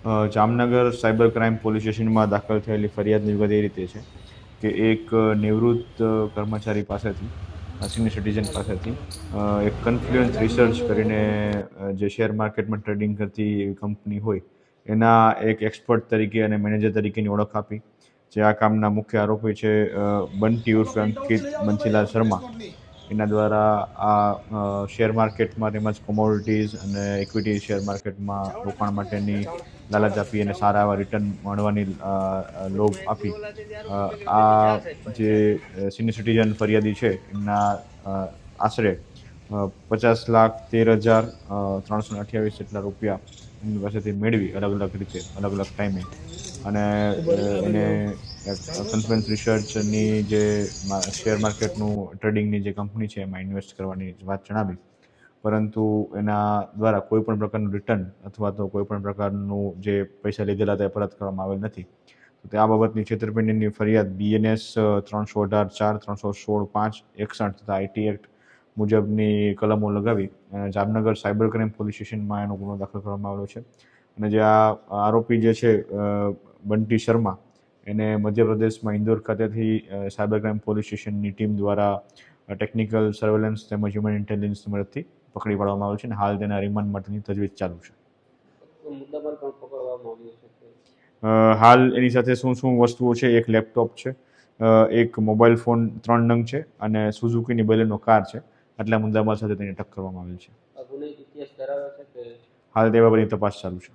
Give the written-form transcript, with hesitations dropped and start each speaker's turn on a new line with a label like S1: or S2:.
S1: Jamnagar cyber crime police સ્ટેશનમાં દાખલ થયેલી ફરિયાદની વિગત એ રીતે છે કે એક નિવૃત્ત કર્મચારી પાસેથી સિનિયર સિટીઝન પાસેથી એક કન્ફ્લુઅન્સ રિસર્ચ કરીને જે શેર માર્કેટમાં ટ્રેડિંગ કરતી એવી કંપની હોય એના એક એક્સપર્ટ તરીકે અને મેનેજર તરીકેની ઓળખ આપી. જે આ કામના મુખ્ય આરોપી છે બંટી ઉર્ફે અંકિત બંસીલાલ શર્મા. એના દ્વારા આ શેર માર્કેટમાં તેમજ કોમોડિટીઝ અને ઇક્વિટી શેર માર્કેટમાં રોકાણ માટેની લાલચ આપી અને સારા એવા રિટર્ન મળવાની લોભ આપી. આ જે સિનિયર સિટીઝન ફરિયાદી છે એમના આશરે 50,13,328 જેટલા રૂપિયા એમની પાસેથી મેળવી અલગ અલગ રીતે અલગ અલગ ટાઈમે. અને એને કન્ફ્લુઅન્સ રિસર્ચની જે શેર માર્કેટનું ટ્રેડિંગની જે કંપની છે એમાં ઇન્વેસ્ટ કરવાની વાત જણાવી. પરંતુ એના દ્વારા કોઈ પણ પ્રકારનું રિટર્ન અથવા તો કોઈ પણ પ્રકારનું જે પૈસા લીધેલા તે પરત કરવામાં આવેલ નથી. તો તે આ બાબતની છેતરપિંડીની ફરિયાદ BNS 318(4), 316(5), 61 તથા IT એક્ટ મુજબની કલમો લગાવી જામનગર સાયબર ક્રાઇમ પોલીસ સ્ટેશનમાં એનો ગુનો દાખલ કરવામાં આવેલો છે. અને જે આ આરોપી જે છે બંટી શર્મા એને મધ્યપ્રદેશમાં ઇન્દોર ખાતેથી સાયબર ક્રાઇમ પોલીસ સ્ટેશનની ટીમ દ્વારા ટેકનિકલ સર્વેલન્સ તેમજ હ્યુમન ઇન્ટેલિજન્સની મદદથી પકડી પાડવામાં આવેલ છે અને હાલ તેના રિમાન્ડ માટેની તજવીજ ચાલુ છે. હાલ એની સાથે શું શું વસ્તુઓ છે? એક લેપટોપ છે, એક મોબાઈલ ફોન 3 નંગ છે અને સુઝુકીની બલેનો કાર છે. આટલા મુદ્દામાલ સાથે તેને અટક કરવામાં આવેલ છે. હાલ તે બાબતની તપાસ ચાલુ છે.